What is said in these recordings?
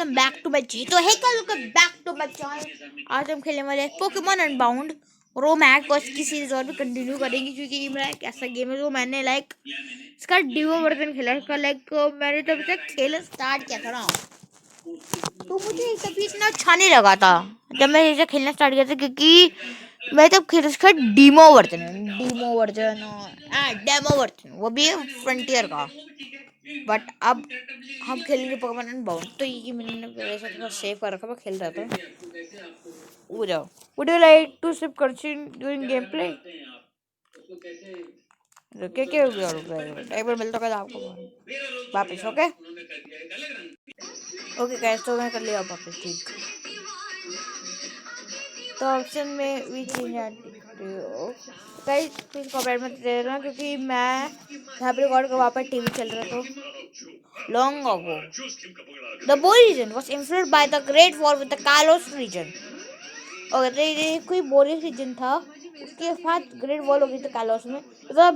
Welcome back to my channel. तो hey guys, welcome back to my channel. आज हम खेलने वाले पोकेमॉन अनबाउंड रोमैक और इसकी सीरीज और भी कंटिन्यू करेंगे, क्योंकि मेरा एक ऐसा गेम है जो मैंने इसका डिवो वर्जन खेला। इसका मैंने जब से खेलना स्टार्ट किया था ना, तो मुझे कभी इतना अच्छा नहीं लगा था जब मैं इसे खेलना स्टार्ट किया था, क्योंकि मैं तब खेल इसका डेमो वर्जन वो भी फ्रंटियर का। बट अब हम खेलेंगे पोकेमॉन अनबाउंड। तो ये मैंने पहले से थोड़ा सेव कर रखा, मैं खेल रहा था। हो जाओ। Would you like to sip continue doing game play? क्या क्या हो गया? एक बार मिलता है आपको वापस। ओके ओके गाइस, तो मैं कर लिया वापस। ठीक, तो ऑप्शन में भी चेंज गाइस, प्लीज कमेंट मत दे देना, क्योंकि मैं यहाँ पे रिकॉर्ड कर, वहाँ पर टीवी चल रहा था long ago. The Boy region was influenced by the Great War with the Kalos region. Okay, तो ये कोई बोरियस रीजन था, उसके बाद ग्रेट वॉर हो गई थी कालोस में।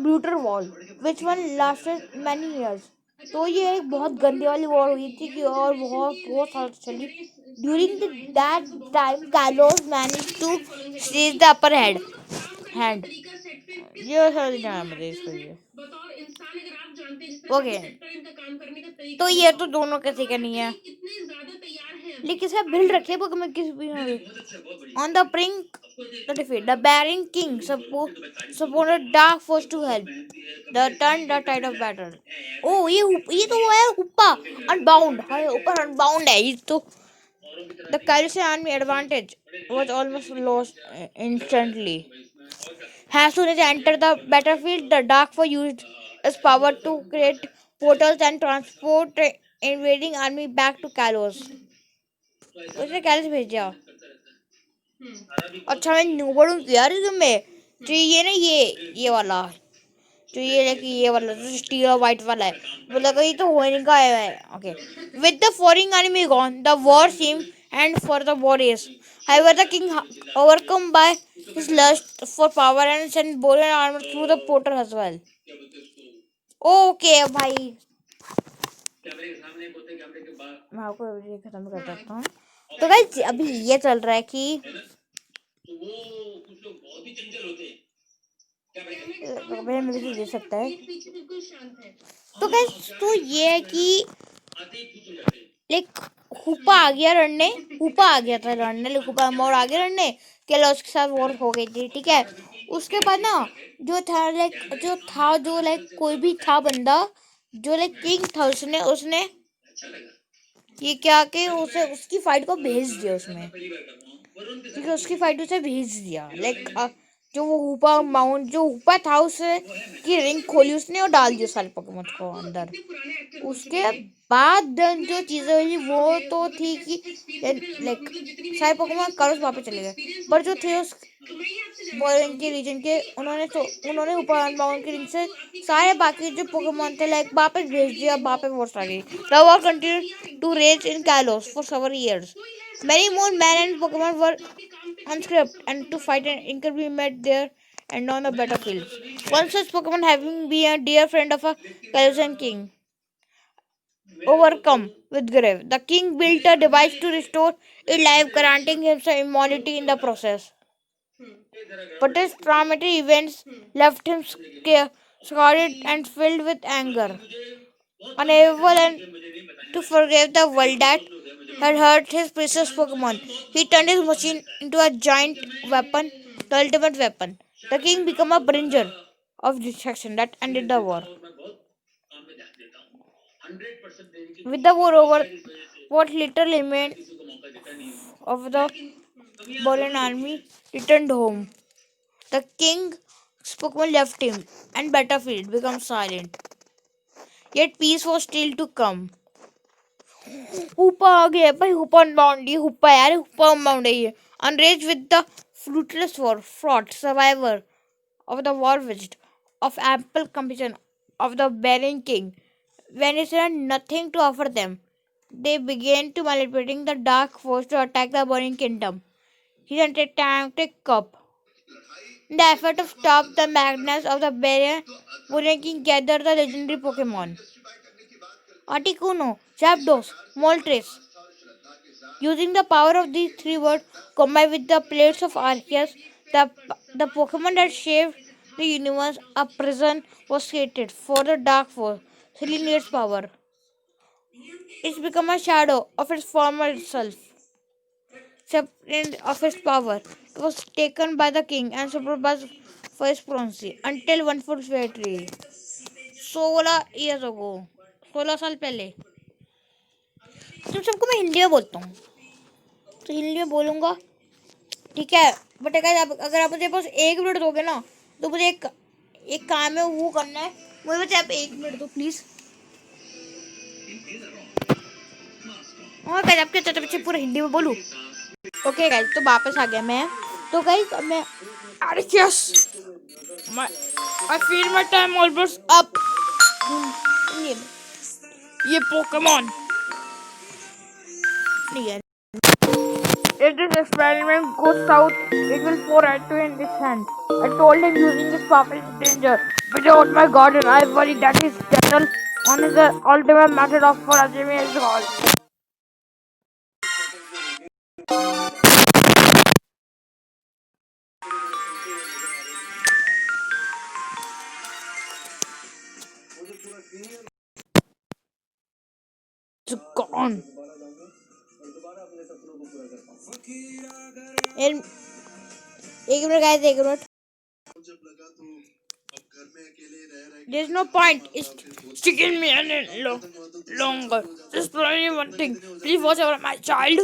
Brutal war which one lasted many years. तो ये एक बहुत गंदी वाली वॉर हुई थी कि और बहुत बहुत साल चली। During that time Kalos manage to seize the upper hand. ये सारी नाम है इसके लिए। ओके, तो ये तो दोनों कैसे का नहीं है, लेकिन सब बिल्ड रखे पोकेमॉन किस भी on the brink the defeat the barring king supported dark force to help the turn the tide of battle. ओ ये तो वो है हुप्पा अनबाउंड। हाय, ऊपर अनबाउंड है ये तो। The Kallis army advantage was almost lost instantly. As soon as they enter the battlefield, the Dark Force used its power to create portals and transport invading army back to Kalos. उसने Kallis भेजा। अच्छा, मैं न्यूबर्ड यार में जो ये ना ये वाला जो ये वाला जो स्टील और व्हाइट वाला है, वो लगा ये तो होने का है। Okay, with the foreign enemy gone the war seem and for the warriors. However, the king overcome by his lust for power and sent Borean armor through the portal as well. Okay, भाई मैं आपको video खत्म कर देता हूँ। तो guys, अभी ये चल रहा है कि मेरे से दे सकता है। तो गाइस, तो ये है कि लाइक हुप्पा आ गया लड़ने, हुप्पा आ गया था लड़ने, हुप्पा मोड़ आ गया लड़ने के लिए उसके साथ वॉर हो गई थी। ठीक है, उसके बाद ना जो कोई भी था बंदा जो किंग था, उसने ये क्या कि उसे उसकी फाइट को भेज दिया उसमें, क्योंकि उसकी फाइट उसे भेज दिया। जो वो हुप्पा था उसे की रिंग खोली उसने और डाल दिया सारे पोकेमॉन को अंदर। उसके बाद जो चीजें हुई वो तो थी कि सारे पोकेमॉन कालोस वापस चले गए, पर जो थे उस बॉयरन के रीजन के, उन्होंने हुप्पा अनबाउंड के रिंग से सारे बाकी जो पोकेमॉन थे वापस भेज दिया, वापस वॉर आ गई। The war continued to rage in Kalos for several years. Many more men and Pokemon were unscripted and to fight and incredibly met there and on the battlefield. One such Pokemon, having been a dear friend of a Kalusan king, overcome with grief. The king built a device to restore his life, granting him some immortality in the process. But his traumatic events left him scarred and filled with anger, unable to forgive the world that had hurt his precious Pokemon. He turned his machine into a giant weapon, the ultimate weapon. The king became a bringer of destruction that ended the war. With the war over, what little remained of the Borean army returned home. The king's Pokemon left him, and battlefield became silent. Yet peace was still to come. हुप्पा आ गया भाई, हुप्पा unbound, ये हुप्पा यार, हुप्पा unbound है ये। Enraged with the fruitless war, fraught survivor of the war waged of ample competition of the barren king, when it had nothing to offer them, they began to manipulating the dark force to attack the burning kingdom. He sent a tactic cup. In the effort to stop the madness of the barren king gathered the legendary Pokemon Articuno, Zapdos, Moltres, Using the power of these three words combined with the plates of Arceus, the Pokemon that shaped the universe, a prison was created for the Dark Force. Sealing its power. It's become a shadow of its former self, separate of its power. It was taken by the king and supervised for its progeny until one full victory. 16 years ago. 16 साल पहले. तुम सबको मैं हिंदी में बोलता हूँ तो हिंदी में बोलूँगा ठीक है. बट अगर आप मुझे बस 1 मिनट दोगे ना तो मुझे एक काम है वो करना है. मुझे बस आप 1 मिनट दो प्लीज़. और गाइस आपके चाचा बच्चे पूरा हिंदी में बोलूँ. ओके गाइस तो वापस आ गया मैं. तो गाइस मैं अरे yes I feel my time almost up. ये पोकेमॉन नहीं है. If this experiment goes south, it will pour right to in his hand. I told him using his power is danger. Without my garden, I worry that his battle on his ultimate method of for achieving his goal. It's gone. And एक minute guys एक minute. There's no point. It's sticking me any longer. Just tell one thing. Please watch over my child.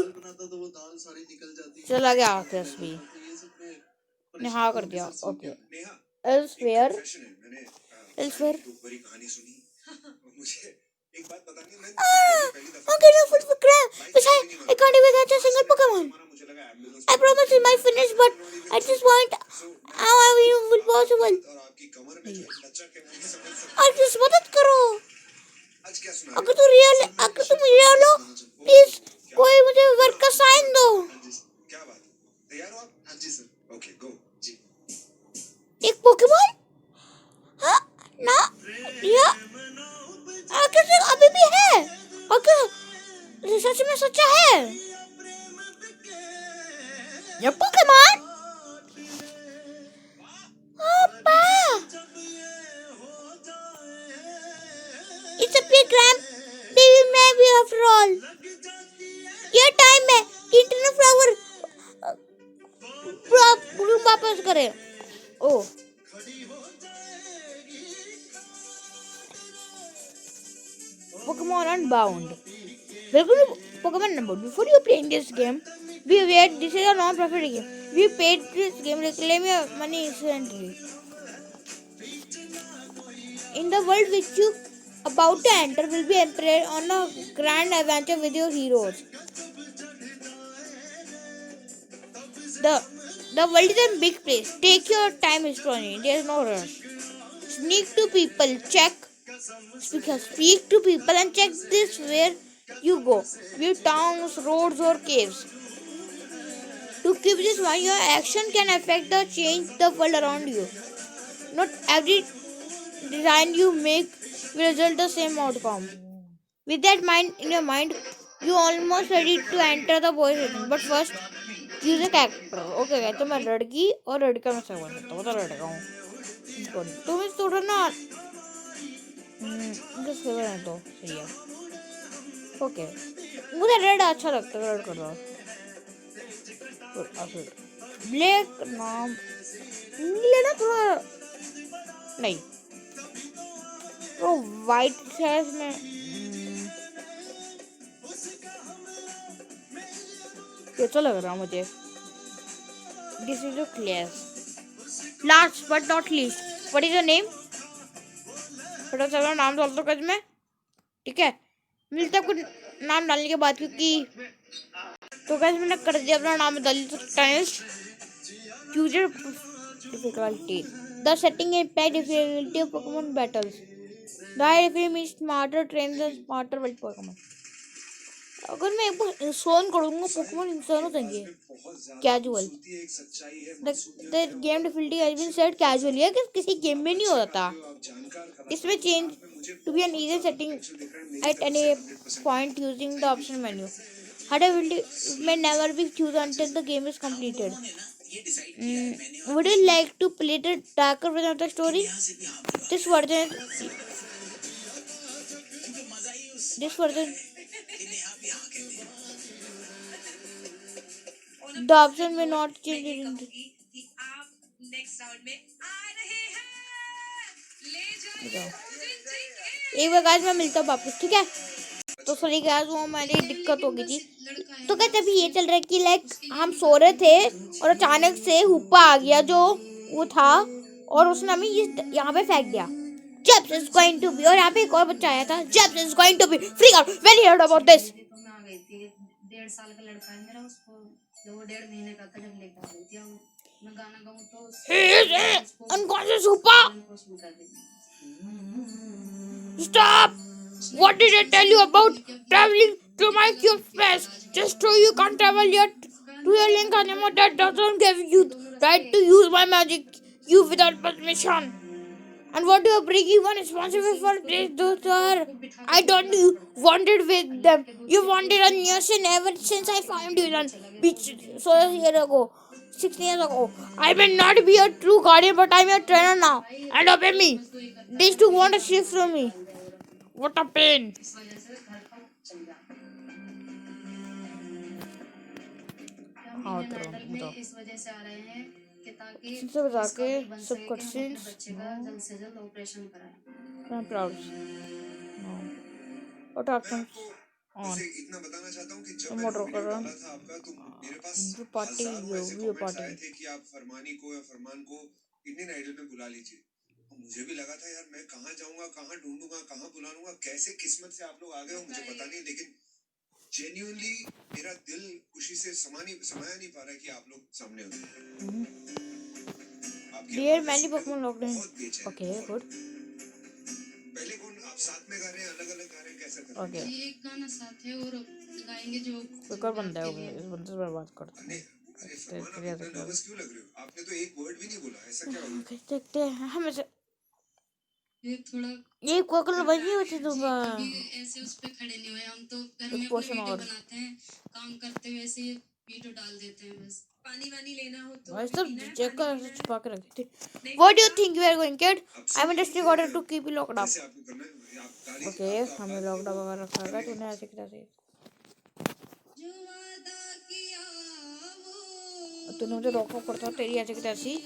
चला गया आकाश भी. ने हाँ कर दिया. Okay. Elsewhere. Okay, no food for crab. Besides, I can't even catch a single Pokemon. I promise it might finish, but at this point, how are we even possible? Arceus, मदद करो. अगर तुम रियल हो, please कोई मुझे work का sign दो. एक पोकेमॉन? हाँ ना या आखिर अभी भी है. आखिर सच में सच्चा है. ये Pokemon? It's a playground. Baby maybe after all. ये टाइम है कि इंटरनेट फ्लावर वापस करे. ओ Pokemon Unbound. Welcome to Pokemon Unbound. Before you playing this game, be aware this is a non-profit game. We paid this game, reclaim your money instantly. In the world which you about to enter will be emperor on a grand adventure with your heroes. The world is a big place. Take your time exploring. There is no rush. Speak to people and check this where you go. View towns, roads or caves. To keep this one, your action can affect the change the world around you. Not every design you make will result the same outcome. With that mind in your mind, you almost ready to enter the voice setting. But first, use a character. Okay, तो मैं लड़की और लड़का में से बन सकता हूँ. तो लड़का हूँ. तुम इस थोड़ा ना इनका फेवर है तो सही है. ओके मुझे रेड अच्छा लगता है. रेड कर रहा ब्लैक नाम लेना थोड़ा नहीं तो वाइट है इसमें. कैसा लग रहा मुझे. This is a class. Last but not least, what is your name. पता चला नाम डाल दो कज में. ठीक है मिलता है कुछ नाम डालने के बाद क्योंकि तो गाइस मैंने कर दिया अपना नाम डाल दिया. Test user difficulty the setting impact difficulty of Pokemon battles. The means smarter train the smarter world Pokemon. अगर मैं एक बार इंस्टॉल करूंगा पोकेमॉन इंस्टॉल हो जाएंगे. Casual the game difficulty has been set casually. कि किसी गेम में नहीं होता. इसमें change to be an easy setting at any point using the option menu. Hada may never be chosen until the game is completed. Would you like to play the darker version of the story? This version, this version, the option may not change it. एक बार guys मैं मिलता हूँ वापस, ठीक है। तो sorry guys, वो हमारी दिक्कत हो गई थी। तो कहते अभी ये चल रहा है कि लाइक हम सो रहे थे और अचानक से हुप्पा आ गया जो वो था, और उसने हमें यहाँ पे फेंक दिया। Jeps is going to be, और यहाँ पे एक और बच्चा आया था, Jeps is going to be freak out when he heard about this. 1.5 साल का लड़का है मेरा, उसको जब वो 1.5 महीने का था जब लेकर आ गई थी, मैं गाना गाऊं तो unconscious हुप्पा. Stop! What did I tell you about traveling to my cube space? Just so you can't travel yet to your link anymore. That doesn't give you right to use my magic cube without permission. And what do you bring even responsible for this, sir? I don't you wanted with them. You wanted a nation ever since I found you on beach 6 years ago. 6 years ago. I may not be a true guardian, but I'm your trainer now. And obey me. These two want a shift from me. What a pain. हाँ तो इस वजह से आ रहे हैं कि ताकि सब जाके सब क्वेश्चंस जल्द से जल्द ऑपरेशन कराएं। मैं प्राउड और ऑप्शन ऑन इतना बताना चाहता हूं कि जब मैंने बोला था आपका तो मेरे पास जो पार्टी वो पार्टी थे कि आप फरमानी को या फरमान को इंडियन आइडल में बुला लीजिए। मुझे भी लगा था यार मैं कहाँ जाऊंगा, कहाँ ढूंढूंगा, कहाँ बुला लूंगा, कैसे किस्मत से आप लोग आ गए हो मुझे पता नहीं, लेकिन जेन्युइनली मेरा दिल खुशी से समाया नहीं पा रहा है कि आप लोग सामने हो। Dear many Pokemon lockdown. Okay good. पहले कौन आप साथ में गा रहे हैं, अलग-अलग गा रहे हैं, कैसे कर रहे हैं? ओके ये एक गाना साथ है और गाएंगे जो कोई और बंदा है, इस बंदे से बर्बाद करते हैं। नर्वस क्यों लग रहे हो? आपने तो एक वर्ड भी नहीं बोला, ऐसा क्या हो गया? देखते हैं हम ये थोड़ा ये कोकल बजी होती दूंगा। अभी ऐसे उस पे खड़े नहीं हुए हम, तो घर में अपनी वीडियो बनाते हैं, काम करते हुए ऐसे वीडियो डाल देते हैं बस। पानी वानी लेना हो तो भाई सब चेक कर छुपा के रखते थे। What do you think you are going kid? I am just order to keep you locked up. Okay हमें लॉक्ड अप वगैरह रखा है, तूने ऐसे किया से तूने मुझे रोका पड़ता तेरी ऐसे की तैसी।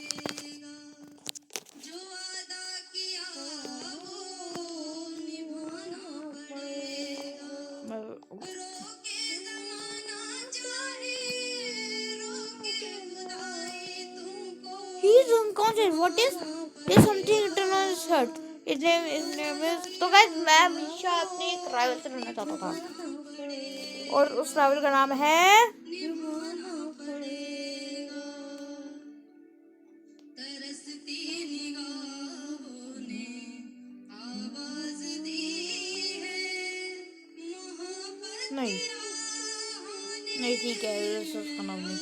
He's unconscious. What is? There's something written on his head. His name is. तो guys मैं हमेशा अपने एक राइवल से लड़ना चाहता था और उस राइवल का नाम है नहीं नहीं ठीक है उसका नाम नहीं।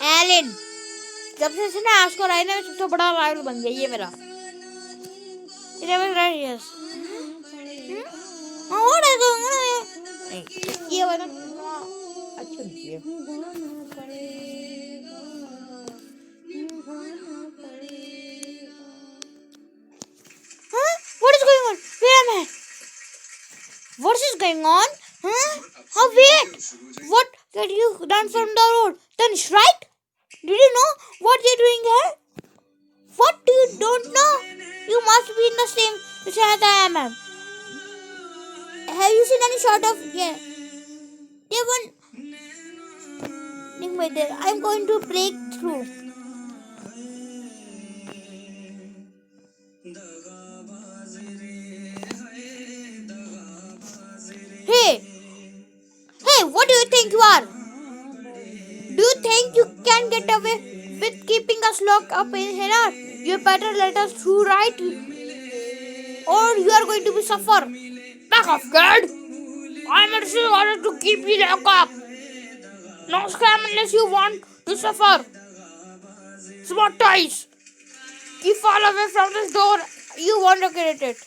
एलन जब से इसने आज को राय ने सबसे बड़ा राइवल बन गया ये मेरा। ये वाला अच्छा नहीं है। What is going on? Where am I? What is going on? Huh? Oh wait! What? Did you run from the road? Then right? Did you know what you're doing here? What do you don't know? You must be in the same position as I am. Have you seen any sort of I'm going to break through. Hey, what do you think you are? Do you think you can get away with keeping us locked up in here? You better let us through, right? Or you are going to be suffer. Back off, kid. I'm in order to keep you locked up. No scam unless you want to suffer. Smart toys. Keep far away from this door. You won't regret it.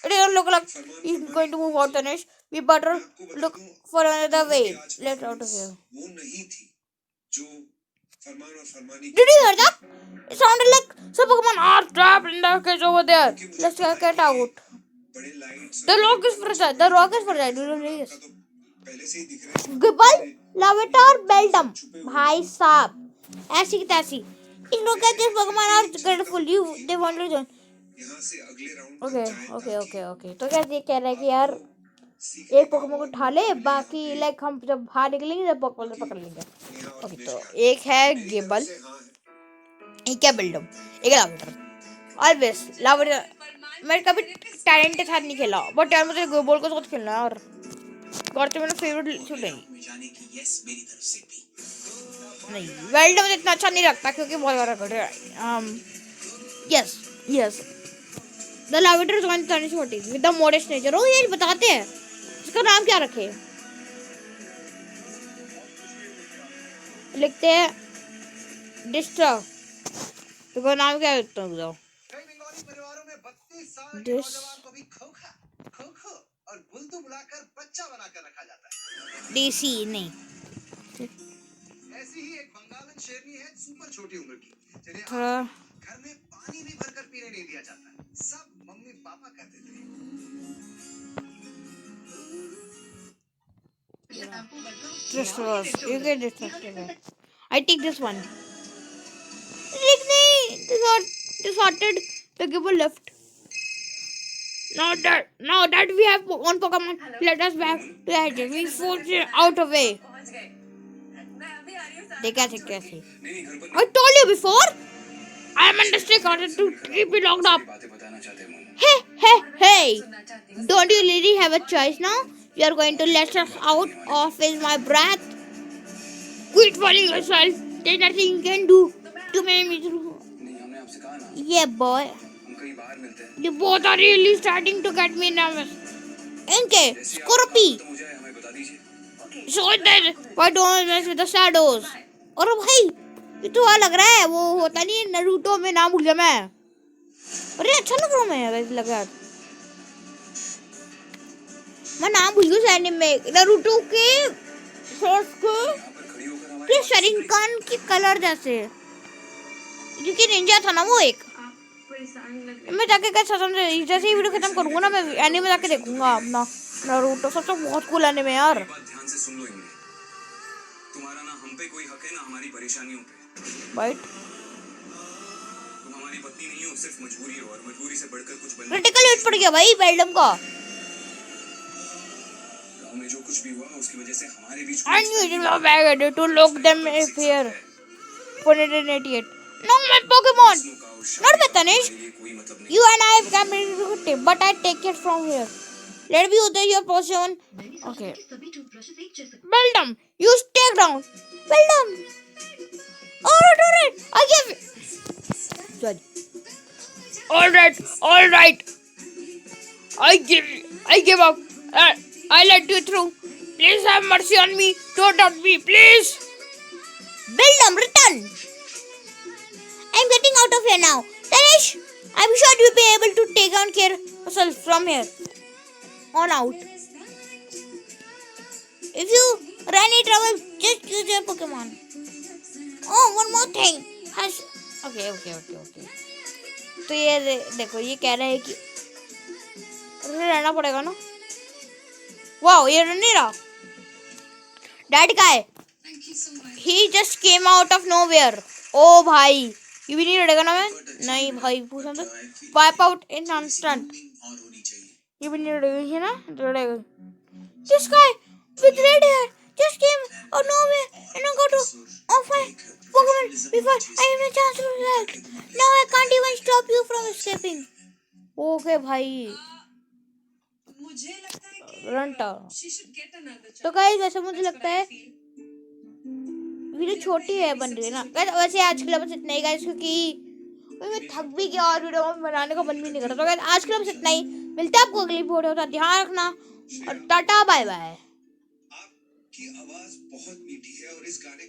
It doesn't look like he's going to move out, Tanish. We better look for another way. Let's out of here. वो नहीं थी जो फरमान और Farmani. Did you hear that? It sounded like some Pokemon are trapped in the cage over there. Let's get out. बड़े lights. The rock is fragile. The rock is fragile. Do you know this? पहले से ही दिख रहे हैं. Gible, Lavatar, Beldum. भाई साहब, ऐसी की तैसी. In look at this Pokemon are grateful. They want to join. यहाँ से अगले राउंड. Okay. तो क्या ये कह रहा है कि यार एक पोकेमोन को उठा ले, बाकी लाइक हम जब बाहर निकलेंगे जब पोकेमोन पकड़ लेंगे. ओके, तो एक है गिबल, एक है बिल्डम, एक है लावेटर. ऑलवेज लावेटर. मैं कभी टैलेंट के साथ नहीं खेला, बट यार मुझे गिबल के साथ खेलना है. और तो मेरा फेवरेट छूट नहीं. बिल्डम मुझे इतना अच्छा नहीं लगता क्योंकि बहुत बड़ा कर रहा है. Yes the elevator is one turn छोटी विद द मॉडेस्ट नेचर. ओ ये बताते हैं इसका नाम क्या रखे. लिखते हैं डिस्ट्रा. तो नाम क्या लिखता हूँ बताओ. डीसी नहीं. ऐसी ही एक बंगालन शेरनी है सुपर छोटी उम्र की. हाँ. घर में पानी भी भरकर पीने नहीं दिया जाता. सब मम्मी पापा कहते थे. Just was. You get this one. I take this one. This sorted. The giver left. Now that we have one Pokemon, let us back to the hedge. We force it out of way. कैसे? I told you before. I am under strict order to keep it locked up. Hey! Don't you really have a choice now? You are going to let us out of with my breath. Quit falling yourself. There's nothing you can do to make me through. Yeah, boy. You both are really starting to get me nervous. Okay, Scorpy. So then, why don't you mess with the shadows? और भाई ये तो लग रहा है वो होता नहीं नारुतो में. नाम भूल गया मैं. अरे अच्छा लग रहा मैं वैसे लग रहा. मैं नाम भूल गया एनिमे में नारुतो के शरिंकान की कलर जैसे क्योंकि निंजा था ना वो एक. मैं जाके क्या समझ जैसे ही वीडियो खत्म करूंगा ना मैं एनिमे जाके देखूंगा अपना नारुतो. सबसे बहुत कूल एनिमे यार. ध्यान से सुन लो इंग्लिश. तुम्हारा ना हम पे कोई हक है ना हमारी परेशानियों पे. राइट. तुम हमारी पत्नी नहीं हो, सिर्फ मजबूरी हो और मजबूरी से बढ़कर कुछ बनना. क्रिटिकल हिट पड़ गया भाई बेल्डम का. गांव में जो कुछ भी हुआ उसकी वजह से हमारे बीच I knew it was bad to lock them in fear. 488. No, my Pokemon. Not bad, Tanish. You and I can be good, but I take it from here. Let me use your potion. Okay. Beldum, you stay down. Beldum. Alright. I give. Good. Alright. I give up. I let you through. Please have mercy on me. Don't hurt me, please. Beldum, return. I'm getting out of here now. Tanish, I'm sure you'll be able to take on care of yourself from here on out. If you run any trouble, just use your Pokemon. Oh, one more thing. Okay. तो ये देखो ये कह रहा है कि रहना पड़ेगा ना. वाओ ये नहीं रहा. डैड का है. He just came out of nowhere. ओ भाई ये भी नहीं लड़ेगा ना. मैं नहीं भाई पूछा तो वाइप आउट इन इंस्टेंट. ये भी नहीं लड़ेगा ना. लड़ेगा. This guy with red hair just came out of nowhere and I got to off my Pokemon before I have a chance to react. Now I can't even stop you from escaping. Okay भाई रंटा. तो guys वैसे मुझे लगता है video छोटी है बन रही है ना. वैसे आज के लिए बस इतना ही गाइस क्योंकि मैं थक भी गया और वीडियो बनाने का मन भी नहीं कर रहा. तो गाइस आज के लिए बस इतना ही. मिलते हैं आपको अगली वीडियो में. ध्यान रखना और टाटा बाय बाय. आपकी आवाज बहुत मीठी है और इस गाने को